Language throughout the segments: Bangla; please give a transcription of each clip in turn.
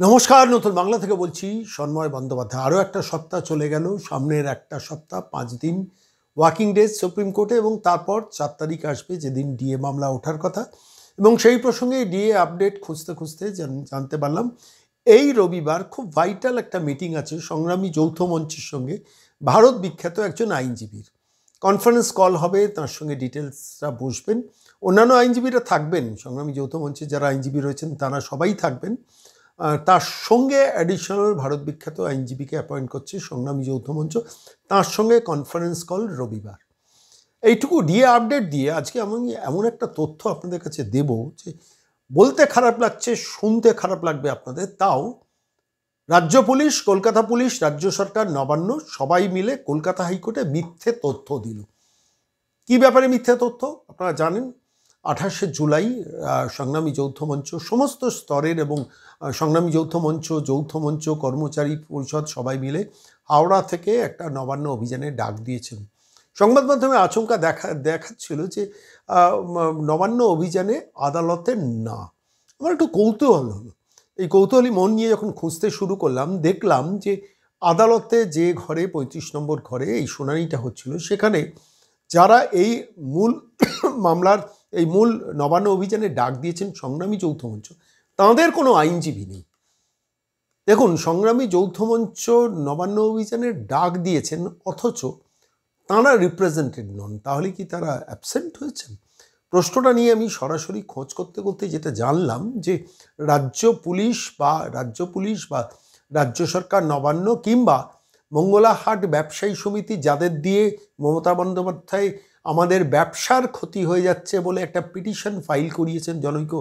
নমস্কার, নতুন বাংলা থেকে বলছি সন্ময় বন্দ্যোপাধ্যায়। আরও একটা সপ্তাহ চলে গেল, সামনের একটা সপ্তাহ 5 দিন ওয়ার্কিং ডেজ সুপ্রিম কোর্টে, এবং তারপর 4 তারিখ আসবে যেদিন ডিএ মামলা ওঠার কথা। এবং সেই প্রসঙ্গে ডিএ আপডেট খুঁজতে খুঁজতে জানতে পারলাম এই রবিবার খুব ভাইটাল একটা মিটিং আছে সংগ্রামী যৌথ মঞ্চের সঙ্গে ভারত বিখ্যাত একজন আইনজীবীর। কনফারেন্স কল হবে, তার সঙ্গে ডিটেলসরা বসবেন, অন্যান্য আইনজীবীরা থাকবেন, সংগ্রামী যৌথ মঞ্চে যারা আইনজীবী রয়েছেন তারা সবাই থাকবেন। তার সঙ্গে অ্যাডিশনাল ভারত বিখ্যাত আইনজীবীকে অ্যাপয়েন্ট করছে সংগ্রামী যৌথ মঞ্চ, তার সঙ্গে কনফারেন্স কল রবিবার। এইটুকু ডিএ আপডেট দিয়ে আজকে আমি এমন একটা তথ্য আপনাদের কাছে দেব যে বলতে খারাপ লাগছে, শুনতে খারাপ লাগবে আপনাদের, তাও রাজ্য পুলিশ, কলকাতা পুলিশ, রাজ্য সরকার, নবান্ন সবাই মিলে কলকাতা হাইকোর্টে মিথ্যে তথ্য দিল। কি ব্যাপারে মিথ্যে তথ্য আপনারা জানেন। 28শে জুলাই সংগ্রামী যৌথ মঞ্চ সমস্ত স্তরের এবং সংগ্রামী যৌথ মঞ্চ কর্মচারী পরিষদ সবাই মিলে হাওড়া থেকে একটা নবান্ন অভিযানের ডাক দিয়েছেন। সংবাদ মাধ্যমে আচমকা দেখাচ্ছিল যে নবান্ন অভিযানে আদালতে না। আমার একটু কৌতূহল হলো। এই কৌতূহলী মন নিয়ে যখন খুঁজতে শুরু করলাম, দেখলাম যে আদালতে যে ঘরে 35 নম্বর ঘরে এই শুনানিটা হচ্ছিল, সেখানে যারা এই মূল মামলার এই মূল নবান্ন অভিযানে ডাক দিয়েছেন সংগ্রামী যৌথ মঞ্চ, তাঁদের কোনো আইনজীবী নেই। দেখুন, সংগ্রামী যৌথ মঞ্চ নবান্ন অভিযানের ডাক দিয়েছেন, অথচ তাঁরা রিপ্রেজেন্টেড নন। তাহলে কি তারা অ্যাবসেন্ট হয়েছেন? প্রশ্নটা নিয়ে আমি সরাসরি খোঁজ করতে করতে যেটা জানলাম যে রাজ্য পুলিশ বা রাজ্য সরকার, নবান্ন কিংবা মঙ্গলাহাট ব্যবসায়ী সমিতি, যাদের দিয়ে মমতা বন্দ্যোপাধ্যায় আমাদের ব্যবসার ক্ষতি হয়ে যাচ্ছে বলে একটা পিটিশন ফাইল করিয়েছেন জনৈক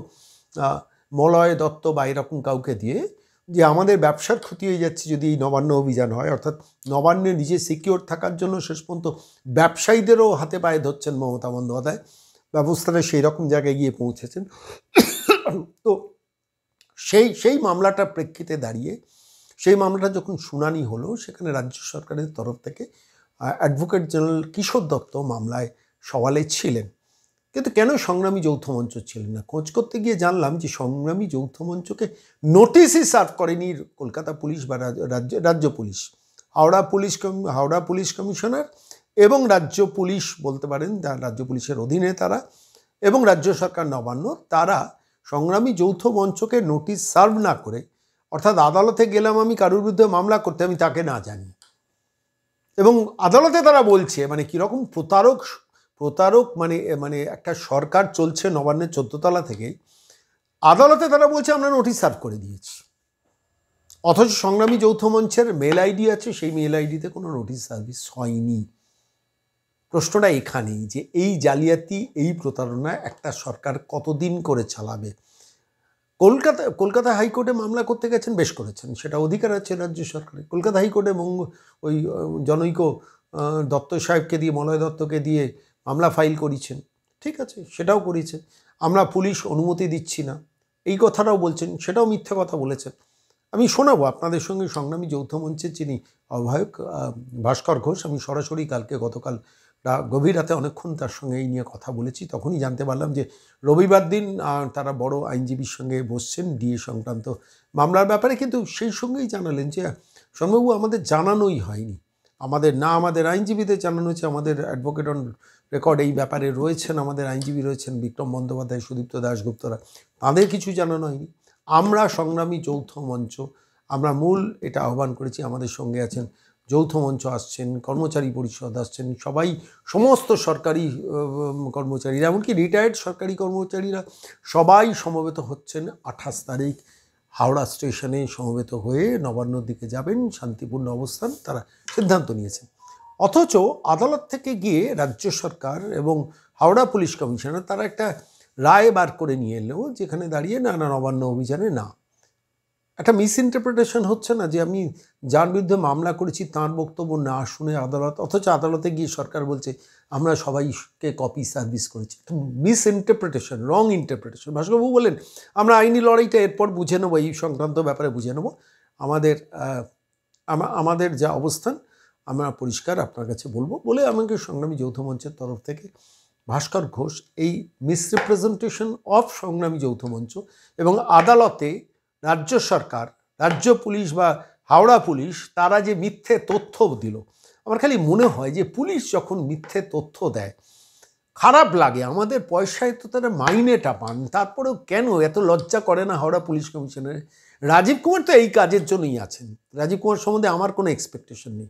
মলয় দত্ত বা এরকম কাউকে দিয়ে, যে আমাদের ব্যবসার ক্ষতি হয়ে যাচ্ছে যদি এই নবান্ন অভিযান হয়, অর্থাৎ নবান্নে নিজে সিকিওর থাকার জন্য শেষ পর্যন্ত ব্যবসায়ীদেরও হাতে পায়ে ধরছেন মমতা বন্দ্যোপাধ্যায়। ব্যবস্থাটা সেই রকম জায়গায় গিয়ে পৌঁছেছেন। তো সেই মামলাটার প্রেক্ষিতে দাঁড়িয়ে সেই মামলাটা যখন শুনানি হলো, সেখানে রাজ্য সরকারের তরফ থেকে অ্যাডভোকেট জেনারেল কিশোর দত্ত মামলায় সওয়ালে ছিলেন, কিন্তু কেন সংগ্রামী যৌথ মঞ্চ ছিলেন না? খোঁজ করতে গিয়ে জানলাম যে সংগ্রামী যৌথ মঞ্চকে নোটিশই সার্ভ করেনি কলকাতা পুলিশ বা রাজ্য পুলিশ, হাওড়া পুলিশ কমিশনার এবং রাজ্য পুলিশ বলতে পারেন, রাজ্য পুলিশের অধীনে তারা, এবং রাজ্য সরকার নবান্ন, তারা সংগ্রামী যৌথ মঞ্চকে নোটিশ সার্ভ না করে, অর্থাৎ আদালতে গেলাম আমি কারোর বিরুদ্ধে মামলা করতে, আমি তাকে না জানি, এবং আদালতে তারা বলছে মানে কীরকম প্রতারক মানে একটা সরকার চলছে নবান্নের 14 তলা থেকে, আদালতে তারা বলছে আমরা নোটিশ সার্ভ করে দিয়েছি, অথচ সংগ্রামী যৌথ মঞ্চের মেল আইডি আছে, সেই মেল আইডিতে কোনো নোটিশ সার্ভিস হয়নি। প্রশ্নটা এখানেই যে এই জালিয়াতি, এই প্রতারণা একটা সরকার কতদিন করে চালাবে? কলকাতা হাইকোর্টে মামলা করতে গেছেন, বেশ করেছেন, সেটা অধিকার আছে রাজ্য সরকারের। কলকাতা হাইকোর্টে ওই জনৈক দত্ত সাহেবকে দিয়ে, মলয় দত্তকে দিয়ে মামলা ফাইল করিয়েছেন, ঠিক আছে, সেটাও করিয়েছেন। আমরা পুলিশ অনুমতি দিচ্ছি না এই কথাটাও বলছেন, সেটাও মিথ্যে কথা বলেছেন। আমি শোনাবো আপনাদের সঙ্গে সংগ্রামী যৌথ মঞ্চের যিনি আহ্বায়ক ভাস্কর ঘোষ, আমি সরাসরি গতকাল গভীর রাতে অনেকক্ষণ তার সঙ্গে এই নিয়ে কথা বলেছি। তখনই জানতে পারলাম যে রবিবার দিন তারা বড় আইনজীবীর সঙ্গে বসছেন ডিএ সংক্রান্ত মামলার ব্যাপারে, কিন্তু সেই সঙ্গেই জানালেন যে সৌম্যবাবু, আমাদের জানানোই হয়নি, আমাদের আইনজীবীদের জানানো হয়েছে, আমাদের অ্যাডভোকেট অন রেকর্ড এই ব্যাপারে রয়েছেন, আমাদের আইনজীবী রয়েছেন বিক্রম বন্দ্যোপাধ্যায়, সুদীপ্ত দাশগুপ্তরা, তাদের কিছু জানানো হয়নি। আমরা সংগ্রামী যৌথ মঞ্চ, আমরা মূল এটা আহ্বান করেছি, আমাদের সঙ্গে আছেন যৌথ মঞ্চ আসছেন, কর্মচারী পরিষদ আসছেন, সমস্ত সরকারি কর্মচারীরা, এমনকি রিটায়ার্ড সরকারি কর্মচারীরা সবাই সমবেত হচ্ছেন 28 তারিখ হাওড়া স্টেশনে সমবেত হয়ে নবান্নর দিকে যাবেন, শান্তিপূর্ণ অবস্থান তারা সিদ্ধান্ত নিয়েছেন। অথচ আদালত থেকে গিয়ে রাজ্য সরকার এবং হাওড়া পুলিশ কমিশনার তারা একটা রায় বার করে নিয়ে এলেও, যেখানে দাঁড়িয়ে না নবান্ন অভিযানে না, একটা মিসইন্টারপ্রিটেশন হচ্ছে না যে আমি যার বিরুদ্ধে মামলা করেছি তার বক্তব্য না শুনে আদালত, অথচ আদালতে গিয়ে সরকার বলছে আমরা সবাইকে কপি সার্ভিস করেছি। মিসইন্টারপ্রিটেশন, রং ইন্টারপ্রিটেশন। ভাস্করবাবু বলেন আমরা আইনি লড়াইটা এরপর বুঝে নেবো, এই সংক্রান্ত ব্যাপারে বুঝে নেবো, আমাদের যা অবস্থান আমরা পরিষ্কার আপনার কাছে বলবো বলে আমাকে সংগ্রামী যৌথ মঞ্চের তরফ থেকে ভাস্কর ঘোষ এই মিসরিপ্রেজেন্টেশন অফ সংগ্রামী যৌথ মঞ্চ এবং আদালতে রাজ্য সরকার, রাজ্য পুলিশ বা হাওড়া পুলিশ তারা যে মিথ্যে তথ্য দিল, আমার খালি মনে হয় যে পুলিশ যখন মিথ্যে তথ্য দেয় খারাপ লাগে। আমাদের পয়সায় তো তারা মাইনেটা পান, তারপরেও কেন এত লজ্জা করে না হাওড়া পুলিশ কমিশনার? রাজীব কুমার তো এই কাজের জন্যই আছেন। রাজীব কুমার সম্বন্ধে আমার কোনো এক্সপেকটেশন নেই।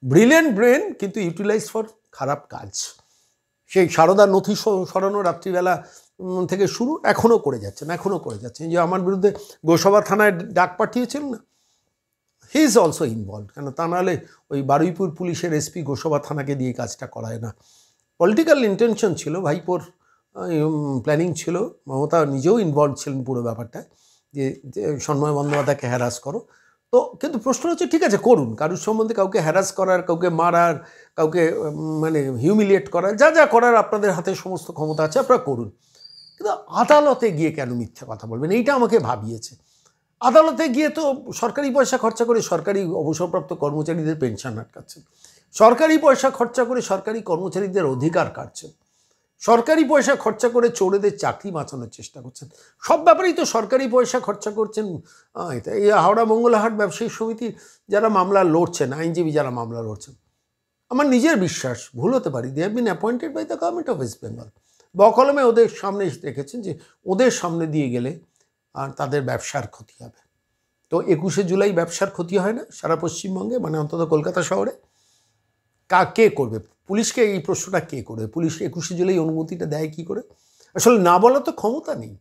ব্রিলিয়েন্ট ব্রেন, কিন্তু ইউটিলাইজ ফর খারাপ কাজ। সেই সারদা নথি সরানো রাত্রিবেলা থেকে শুরু, এখনও করে যাচ্ছেন। যে আমার বিরুদ্ধে গোসবা থানায় ডাক পাঠিয়েছিল না, হি ইজ অলসো ইনভলভ। কেন তা নাহলে ওই বারুইপুর পুলিশের এসপি গোসবা থানাকে দিয়ে কাজটা করায় না। পলিটিক্যাল ইন্টেনশন ছিল, ভাইপোর প্ল্যানিং ছিল, মমতা নিজেও ইনভলভ ছিলেন পুরো ব্যাপারটায়, যে সন্ময় বন্দ্যোপাধ্যায়কে হ্যারাস করো। তো কিন্তু প্রশ্ন হচ্ছে, ঠিক আছে করুন, কারুর সম্বন্ধে কাউকে হ্যারাস করার, কাউকে মারার, কাউকে মানে হিউমিলিয়েট করার, যা যা করার আপনাদের হাতে সমস্ত ক্ষমতা আছে, আপনারা করুন। কিন্তু আদালতে গিয়ে কেন মিথ্যা কথা বলবেন, এইটা আমাকে ভাবিয়েছে। আদালতে গিয়ে তো সরকারি পয়সা খরচা করে সরকারি অবসরপ্রাপ্ত কর্মচারীদের পেনশন আটকাচ্ছেন, সরকারি পয়সা খরচা করে সরকারি কর্মচারীদের অধিকার কাটছেন, সরকারি পয়সা খরচা করে চোরেদের চাকরি বাঁচানোর চেষ্টা করছেন। সব ব্যাপারেই তো সরকারি পয়সা খরচা করছেন। এই হাওড়া মঙ্গলাহাট ব্যবসায়ী সমিতি যারা মামলা লড়ছেন, আইনজীবী যারা মামলা লড়ছেন, আমার নিজের বিশ্বাস, ভুল হতে পারি, they have been appointed by the government of West Bengal. বকলমে ওদের সামনে রেখেছেন যে ওদের সামনে দিয়ে গেলে আর তাদের ব্যবসার ক্ষতি হবে। তো 21শে জুলাই ব্যবসার ক্ষতি হয় না সারা পশ্চিমবঙ্গে, মানে অন্তত কলকাতা শহরে? কে করবে? পুলিশকে এই প্রশ্নটা কে করবে? পুলিশ 21শে জুলাই অনুমতিটা দেয় কি করে? আসলে না বলার তো ক্ষমতা নেই।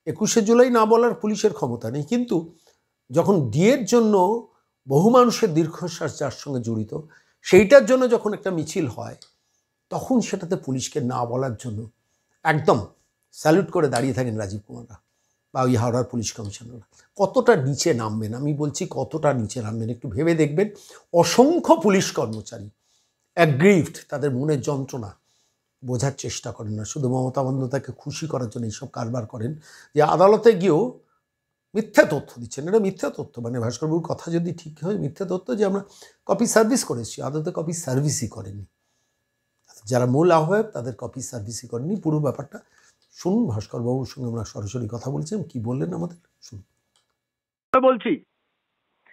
21শে জুলাই না বলার পুলিশের ক্ষমতা নেই। কিন্তু যখন ডিএর জন্য বহু মানুষের দীর্ঘশ্বাস যার সঙ্গে জড়িত, সেইটার জন্য যখন একটা মিছিল হয়, তখন সেটাতে পুলিশকে না বলার জন্য একদম স্যালুট করে দাঁড়িয়ে থাকেন রাজীব কুমাররা বা ওই হাওড়ার পুলিশ কমিশনাররা। কতটা নিচে নামবেন, আমি বলছি কতটা নিচে নামবেন একটু ভেবে দেখবেন। অসংখ্য পুলিশ কর্মচারী অ্যাগ্রিভড, তাদের মনের যন্ত্রণা বোঝার চেষ্টা করেন না, শুধু মমতা বন্দ্যোপাধ্যায়কে খুশি করার জন্য এইসব কারবার করেন, যে আদালতে গিয়েও মিথ্যা তথ্য দিচ্ছেন। এটা মিথ্যা তথ্য, মানে ভাস্করবাবুর কথা যদি ঠিক হয়, মিথ্যা তথ্য যে আমরা কপি সার্ভিস করেছি, আদালতে কপি সার্ভিসই করেনি। যারা মূল আহ্বায়ক তাদের কপি সার্ভিসই করেনি। পুরো ব্যাপারটা শুনুন, ভাস্করবাবুর সঙ্গে আমরা সরাসরি কথা বলছিলাম, কি বললেন আমাদের শুনুন। বলছি,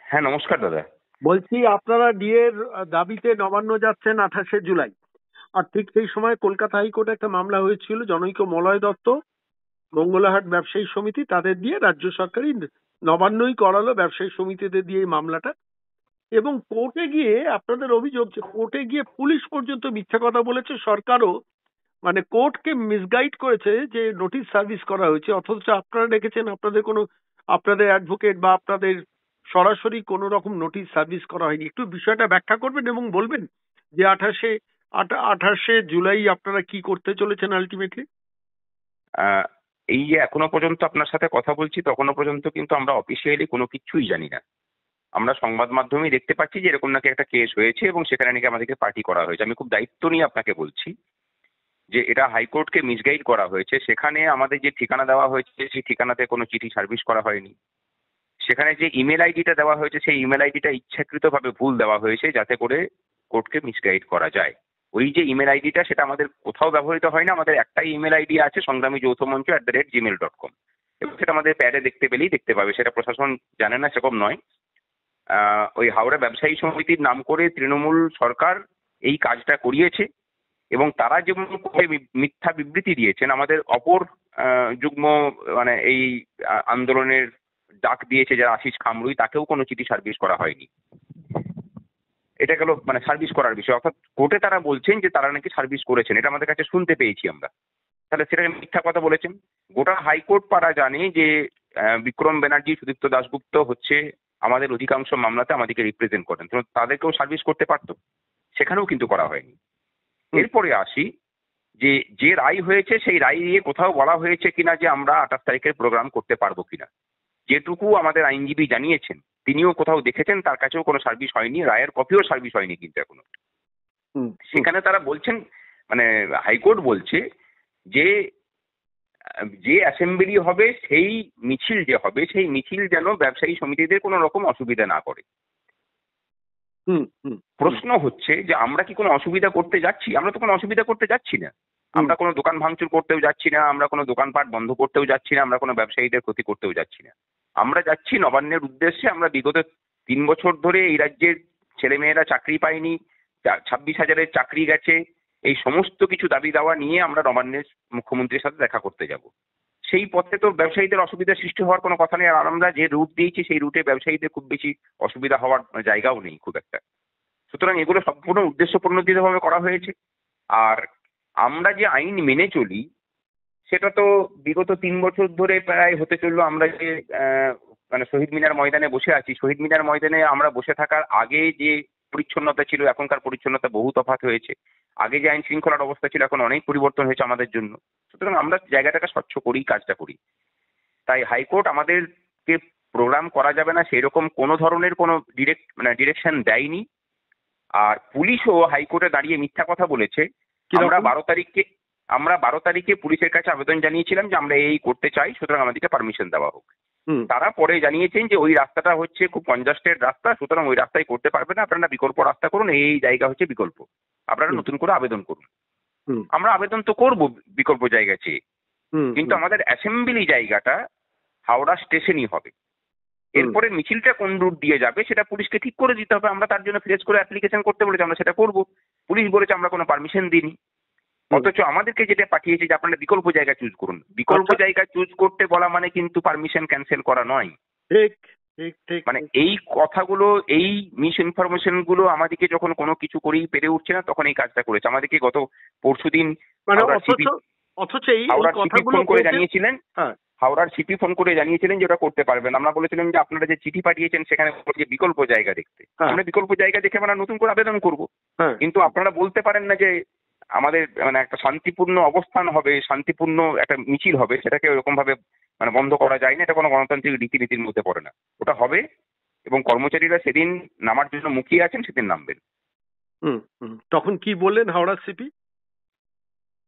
হ্যাঁ নমস্কার দাদা। বলছি আপনারা ডিএর দাবিতে নবান্ন যাচ্ছেন 28শে জুলাই, আর ঠিক সেই সময় কলকাতা হাইকোর্টে একটা মামলা হয়েছিল, জনৈক মলয় দত্ত, মঙ্গলাহাট ব্যবসায়ী সমিতি, তাদের দিয়ে রাজ্য সরকারই নবান্নই করালো ব্যবসায়ী সমিতিদের দিয়ে এই মামলাটা। এবং কোর্টে গিয়ে আপনাদের অভিযোগ যে কোর্টে গিয়ে পুলিশ পর্যন্ত মিথ্যা কথা বলেছে, সরকারও মানে কোর্টকে মিসগাইড করেছে যে নোটিশ সার্ভিস করা হয়েছে, অথচ আপনারা রেখেছেন আপনাদের কোনো, আপনাদের অ্যাডভোকেট বা আপনাদের সরাসরি কোনো রকম নোটিশ সার্ভিস করা হয়নি। একটু বিষয়টা ব্যাখ্যা করবেন এবং বলবেন যে 28শে জুলাই আপনারা কি করতে চলেছেন আলটিমেটলি। এই যে এখনো পর্যন্ত আপনার সাথে কথা বলছি তখনো পর্যন্ত কিন্তু আমরা অফিসিয়ালি কোনো কিছুই জানি না। আমরা সংবাদ মাধ্যমেই দেখতে পাচ্ছি যে এরকম নাকি একটা কেস হয়েছে এবং সেখানে নাকি আমাদেরকে পার্টি করা হয়েছে। আমি খুব দায়িত্ব নিয়ে আপনাকে বলছি যে এটা হাইকোর্টকে মিসগাইড করা হয়েছে। সেখানে আমাদের যে ঠিকানা দেওয়া হয়েছে সেই ঠিকানাতে কোনো চিঠি সার্ভিস করা হয়নি। সেখানে যে ইমেল আইডিটা দেওয়া হয়েছে সেই ইমেল আইডিটা ইচ্ছাকৃতভাবে ভুল দেওয়া হয়েছে যাতে করে কোর্টকে মিসগাইড করা যায়। ওই যে ইমেল আইডিটা সেটা আমাদের কোথাও ব্যবহৃত হয় না। আমাদের একটাই ইমেল আইডি আছে, সংগ্রামী যৌথ মঞ্চ @gmail.com, এবং সেটা আমাদের প্যাডে দেখতে পেলেই দেখতে পাবে। সেটা প্রশাসন জানে না সেরকম নয়। ওই হাওড়া ব্যবসায়ী সমিতির নাম করে তৃণমূল সরকার এই কাজটা করিয়েছে এবং তারা যেমন মিথ্যা বিবৃতি দিয়েছেন, আমাদের অপর যুগ্ম মানে এই আন্দোলনের ডাক দিয়েছে যারা আশিস খামরুই, তাকেও কোনো চিঠি সার্ভিস করা হয়নি। এটা গেল মানে সার্ভিস করার বিষয়, অর্থাৎ কোর্টে তারা বলছেন যে তারা নাকি সার্ভিস করেছেন, এটা আমাদের কাছে শুনতে পেয়েছি আমরা। তাহলে সেটাকে মিথ্যা কথা বলেছেন। গোটা হাইকোর্ট পাড়া জানে যে বিক্রম ব্যানার্জি, সুদীপ্ত দাশগুপ্ত হচ্ছে আমাদের অধিকাংশ মামলাতে আমাদেরকে রিপ্রেজেন্ট করেন, তো তাদেরকেও সার্ভিস করতে পারতো, সেখানেও কিন্তু করা হয়নি। এরপরে আসি যে রায় হয়েছে, সেই রায় নিয়ে কোথাও বলা হয়েছে কিনা যে আমরা 28 তারিখের প্রোগ্রাম করতে পারবো কিনা। যেটুকু আমাদের আইনজীবী জানিয়েছেন তিনিও কোথাও দেখেছেন, তার কাছেও কোনো সার্ভিস হয়নি, রায়ের কপিও সার্ভিস হয়নি কিন্তু এখনো। সেখানে তারা বলছেন, মানে হাইকোর্ট বলছে যে অ্যাসেম্বলি হবে সেই মিছিল যে হবে সেই মিছিল যেন ব্যবসায়ী সমিতিদের কোনো রকম অসুবিধা না করে। প্রশ্ন হচ্ছে যে আমরা কি কোনো অসুবিধা করতে যাচ্ছি? আমরা তো কোনো অসুবিধা করতে যাচ্ছি না। আমরা কোনো দোকান ভাঙচুর করতেও যাচ্ছি না, আমরা কোনো দোকানপাট বন্ধ করতেও যাচ্ছি না, আমরা কোনো ব্যবসায়ীদের ক্ষতি করতেও যাচ্ছি না। আমরা যাচ্ছি নবান্নের উদ্দেশ্যে। আমরা বিগত 3 বছর ধরে এই রাজ্যের ছেলেমেয়েরা চাকরি পায়নি, 26,000-এর চাকরি গেছে, এই সমস্ত কিছু দাবি দাওয়া নিয়ে আমরা নবান্নের মুখ্যমন্ত্রীর সাথে দেখা করতে যাব। সেই পথে তো ব্যবসায়ীদের অসুবিধা সৃষ্টি হওয়ার কোনো কথা নেই। আর আমরা যে রুট দিয়েছি সেই রুটে ব্যবসায়ীদের খুব বেশি অসুবিধা হওয়ার জায়গাও নেই খুব একটা। সুতরাং এগুলো সম্পূর্ণ উদ্দেশ্যপ্রণোদিতভাবে করা হয়েছে। আর আমরা যে আইন মেনে চলি সেটা তো বিগত 3 বছর ধরে প্রায় হতে চললো। আমরা যে মানে শহীদ মিনার ময়দানে বসে আছি, শহীদ মিনার ময়দানে আমরা বসে থাকার আগে যে পরিচ্ছন্নতা ছিল এখনকার পরিচ্ছন্নতা বহু তফাৎ হয়েছে। আগে যে আইন শৃঙ্খলার অবস্থা ছিল এখন অনেক পরিবর্তন হয়েছে আমাদের জন্য। সুতরাং আমরা জায়গাটাকে স্বচ্ছ করি, কাজটা করি। তাই হাইকোর্ট আমাদেরকে প্রোগ্রাম করা যাবে না সেই রকম কোনো ধরনের কোনো ডিরেকশন দেয়নি। আর পুলিশও হাইকোর্টে দাঁড়িয়ে মিথ্যা কথা বলেছে। আমরা 12 তারিখে পুলিশের কাছে আবেদন জানিয়েছিলাম যে আমরা এই করতে চাই, সুতরাং আমাদেরকে পারমিশন দেওয়া হোক। তারা পরে জানিয়েছেন যে ওই রাস্তাটা হচ্ছে খুব কনজাস্টেড রাস্তা, সুতরাং ওই রাস্তায় করতে পারবে না, আপনারা বিকল্প রাস্তা করুন, এই জায়গা হচ্ছে বিকল্প, আপনারা নতুন করে আবেদন করুন। আমরা আবেদন তো করব বিকল্প জায়গা চেয়ে, কিন্তু আমাদের অ্যাসেম্বলি জায়গাটা হাওড়া স্টেশনই হবে। এরপরে মিছিলটা কোন রুট দিয়ে যাবে সেটা পুলিশকে ঠিক করে দিতে হবে। আমরা তার জন্য ফ্রেশ করে অ্যাপ্লিকেশন করতে বলেছি, আমরা সেটা করব। পুলিশ বলেছে আমরা কোনো পারমিশন দিইনি, অথচ আমাদেরকে যেটা পাঠিয়েছে যে আপনারা বিকল্প জায়গা চুজ করুন। বিকল্প জায়গা চুজ করতে বলা মানে কিন্তু পারমিশন ক্যান্সেল করা নয়। ঠিক ঠিক ঠিক। মানে এই কথাগুলো, এই মিস ইনফরমেশন গুলো আমাদেরকে যখন কোনো কিছু করেই পেরে উঠছে না তখন এই কাজটা করেছে। আমাদেরকে গত পরশুদিন মানে অথচ এই কথাগুলো ফোন করে জানিয়েছিলেন, হাওড়ার সিপি ফোন করে জানিয়েছিলেন যে ওটা করতে পারবেন। আমরা বলেছিলাম যে আপনারা যে চিঠি পাঠিয়েছেন সেখানে যে বিকল্প জায়গা দেখতে, আমরা বিকল্প জায়গা দেখে আমরা নতুন করে আবেদন করব। কিন্তু আপনারা বলতে পারেন না যে আমাদের মানে একটা শান্তিপূর্ণ অবস্থান হবে, শান্তিপূর্ণ একটা মিছিল হবে, সেটাকে ওরকম ভাবে মানে বন্ধ করা যায় না। এটা কোনো গণতান্ত্রিক রীতিনীতির মধ্যে পড়ে না। ওটা হবে এবং কর্মচারীরা সেদিন নামার জন্য মুখিয়ে আছেন, সেদিন নামবেন। তখন কি বললেন হাওড়ার সিপি?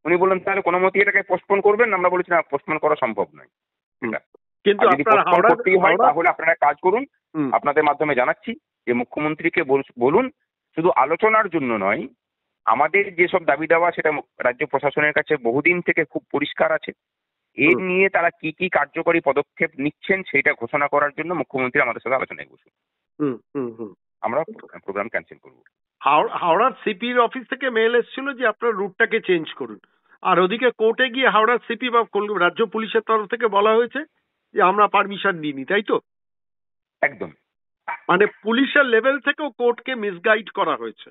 উনি বললেন তাহলে কোনো মতেই এটাকে পোস্টপোন করবেন। আমরা বলেছি না, পোস্টপোন করা সম্ভব নয়। কিন্তু যদি পোস্টপোন করতেই হয় তাহলে আপনারা কাজ করুন। আপনাদের মাধ্যমে জানাচ্ছি যে মুখ্যমন্ত্রীকে বলুন শুধু আলোচনার জন্য নয়, আমাদের যেসব দাবি দেওয়া সেটা রাজ্য প্রশাসনের কাছে বহুদিন থেকে খুব পরিষ্কার আছে। এর নিয়ে তারা কি কি কার্যকরী পদক্ষেপ নিচ্ছেন সেটা ঘোষণা করার জন্য মুখ্যমন্ত্রী আমাদের সাথে আলোচনায় বসুন। আমরা প্রোগ্রাম ক্যান্সেল করব। হাওড়ার সিপির অফিস থেকে মেল এসেছিল যে আপনার রুটটাকে চেঞ্জ করুন, আর ওদিকে কোর্টে গিয়ে হাওড়ার সিপি বা রাজ্য পুলিশের তরফ থেকে বলা হয়েছে যে আমরা পারমিশন দিইনি, তাই তো? একদম, মানে পুলিশের লেভেল থেকেও কোর্টকে মিসগাইড করা হয়েছে,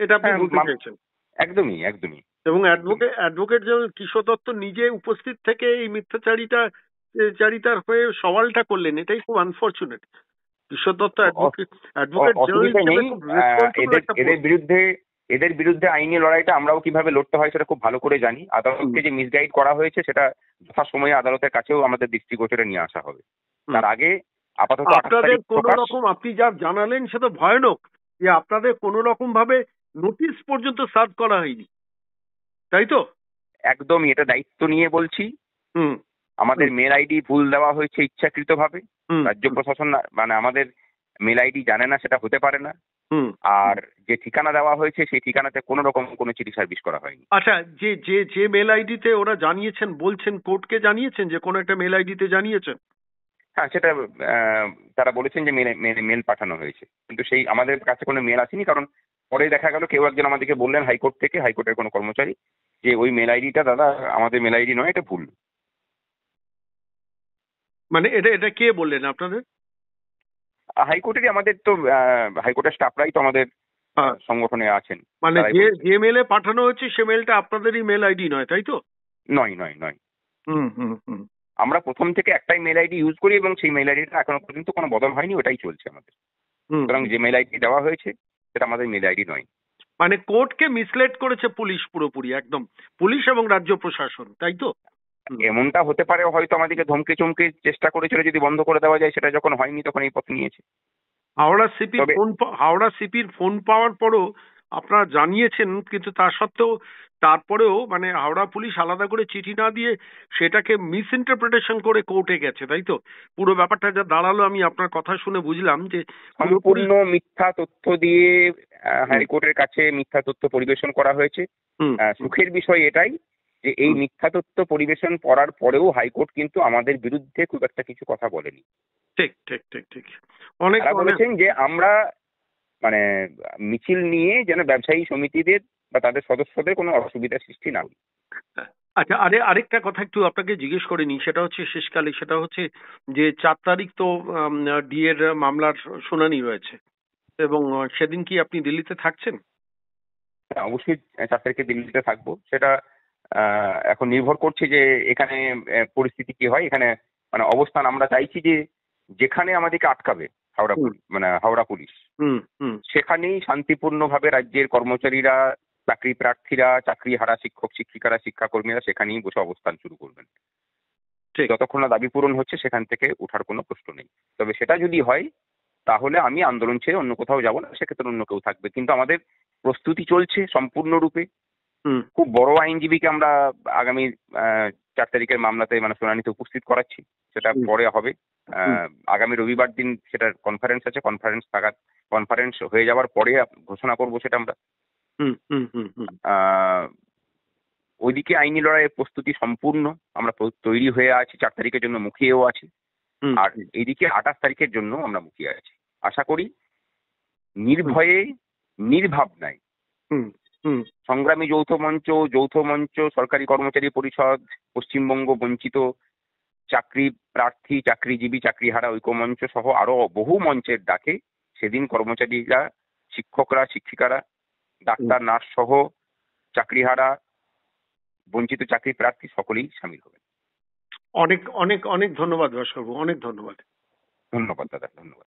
এটা আপনি বলতে চাইছেন? একদমই একদমই। এবং অ্যাডভোকেট যেমন কিশোর দত্ত নিজে উপস্থিত থেকে এই মিথ্যাচারিতার হয়ে সওয়ালটা করলেন, এটাই খুব আনফরচুনেট। কিশোর দত্ত এদের বিরুদ্ধে আইনি লড়াইটা আমরাও কিভাবে লড়তে হয় সেটা খুব ভালো করে জানি। আদালতকে যে মিসগাইড করা হয়েছে সেটা যথাসময়ে আদালতের কাছেও আমাদের দৃষ্টিগোচরে নিয়ে আসা হবে। তার আগে আপাতত আপনাদের কোন রকম, আপনি যা জানালেন সেটা ভয়ানক, যে আপনাদের কোন রকম ভাবে নোটিশ পর্যন্ত সার্ভ করা হয়নি, তাই তো? একদমই, এটা দায়িত্ব নিয়ে বলছি। আমাদের মেল আইডি ভুল দেওয়া হয়েছে ইচ্ছাকৃতভাবে। রাজ্য প্রশাসন মানে আমাদের মেল আইডি জানে না, সেটা হতে পারে না। আর যে ঠিকানা দেওয়া হয়েছে সেই ঠিকানাতে কোনো রকম কোনো চিঠি সার্ভিস করা হয়নি। আচ্ছা, যে যে যে মেল আইডিতে ওরা জানিয়েছেন বলছেন, কোর্টকে জানিয়েছেন যে কোনো একটা মেল আইডিতে জানিয়েছেন? হ্যাঁ, সেটা তারা বলেছেন যে মেল পাঠানো হয়েছে, কিন্তু সেই আমাদের কাছে কোনো মেল আসেনি। কারণ পরে দেখা গেল কেউ একজন আমাদেরকে বললেন হাইকোর্ট থেকে, হাইকোর্টের কোনো কর্মচারী, যে ওই মেল আইডিটা দাদা আমাদের মেল আইডি নয়, এটা ভুল। মানে এটা কে বললেন আপনাদের? হাইকোর্টেরই, আমাদের তো হাইকোর্টের স্টাফরাই তো আমাদের সংগঠনে আছেন। মানে যে মেলে পাঠানো হয়েছে সে মেলটা আপনাদেরই মেল আইডি নয়, তাই তো? নয় নয় নয়। আমরা প্রথম থেকে একটাই মেল আইডি ইউজ করি এবং সেই মেল আইডিটা এখনো পর্যন্ত কোনো বদল হয়নি, ওটাই চলছে আমাদের। সুতরাং যে মেল আইডি দেওয়া হয়েছে সেটা আমাদের মেল আইডি নয়। মানে কোর্টকে মিসলেড করেছে পুলিশ পুরোপুরি, একদম পুলিশ এবং রাজ্য প্রশাসন, তাই তো? এমনটা হতে পারে, হয়তো আমাদেরকে ধমকে চমকে চেষ্টা করেছিল যদি বন্ধ করে দেওয়া যায়, সেটা যখন হয়নি তখন এই পথ নিয়েছে। হাওড়া সিপির ফোন পাওয়ার পরও আপনারা জানিয়েছেন, কিন্তু তা সত্ত্বেও তারপরেও মানে হাওড়া পুলিশ আলাদা করে চিঠি না দিয়ে সেটাকে মিস ইন্টারপ্রিটেশন করে কোর্টে গেছে, তাই তো? পুরো ব্যাপারটা যা দাঁড়ালো, আমি আপনার কথা শুনে বুঝলাম যে সম্পূর্ণ মিথ্যা তথ্য দিয়ে হাইকোর্টের কাছে মিথ্যা তথ্য পরিবেশন করা হয়েছে। সুখের বিষয় এটাই যে এই মিথ্যা তথ্য পরিবেশন করার পরেও হাইকোর্ট কিন্তু আমাদের বিরুদ্ধে খুব একটা কিছু কথা বলেনি। ঠিক ঠিক ঠিক ঠিক অনেক তারা বলেছেন যে আমরা মানে মিছিল নিয়ে যেন ব্যবসায়ী সমিতিদের বা তাদের সদস্যদের কোনো অসুবিধা সৃষ্টি না হয়। আচ্ছা, আরেকটা কথা একটু আপনাকে জিজ্ঞেস করে নিই, সেটা হচ্ছে শেষকালে, সেটা হচ্ছে যে 4 তারিখ তো ডি এর মামলার শুনানি রয়েছে, এবং সেদিন কি আপনি দিল্লিতে থাকছেন? হ্যাঁ, অবশ্যই 4 তারিখে দিল্লিতে থাকবো। সেটা এখন নির্ভর করছে যে এখানে পরিস্থিতি কি হয়। এখানে মানে অবস্থান আমরা চাইছি যে যেখানে আমাদেরকে আটকাবে হাওড়া পুলিশ, হুম হুম সেখানেই শান্তিপূর্ণভাবে রাজ্যের কর্মচারীরা, চাকরি প্রার্থীরা, চাকরি হারা শিক্ষক শিক্ষিকারা, শিক্ষাকর্মীরা সেখানেই বসে অবস্থান শুরু করবেন। ঠিক। যতক্ষণ না দাবি পূরণ হচ্ছে সেখান থেকে ওঠার কোনো প্রশ্ন নেই। তবে সেটা যদি হয় তাহলে আমি আন্দোলন ছেড়ে অন্য কোথাও যাব না, সেক্ষেত্রে অন্য কেউ থাকবে। কিন্তু আমাদের প্রস্তুতি চলছে সম্পূর্ণরূপে। হুম খুব বড় আইনজীবীকে আমরা আগামী 4 তারিখের মামলাতে মানে শুনানিতে উপস্থিত করাচ্ছি। সেটা হুম পরে হবে। হুম আগামী রবিবার দিন সেটার কনফারেন্স আছে। কনফারেন্স হয়ে যাওয়ার পরে ঘোষণা করব সেটা আমরা। হুম হুম হুম হুম আহ, ওইদিকে আইনি লড়াইয়ের প্রস্তুতি সম্পূর্ণ। আমরা তৈরি হয়ে আছি, 4 তারিখের জন্য মুখিয়েও আছি। হুম আর এইদিকে 28 তারিখের জন্য আমরা মুখিয়ে আছি। আশা করি নির্ভয়ে, নির্ভাবনায় হুম হুম সংগ্রামী যৌথ মঞ্চ, সরকারি কর্মচারী পরিষদ, পশ্চিমবঙ্গ বঞ্চিত চাকরি প্রার্থী, চাকরিজীবী, চাকরিহারা ঐক্যমঞ্চ সহ আরো বহু মঞ্চের ডাকে সেদিন কর্মচারীরা, শিক্ষকরা, শিক্ষিকারা, ডাক্তার, নার্স সহ চাকরিহারা, বঞ্চিত চাকরি প্রার্থী সকলেই সামিল হবেন। অনেক অনেক অনেক ধন্যবাদ ভাস্করবাবু, অনেক ধন্যবাদ। ধন্যবাদ দাদা, ধন্যবাদ।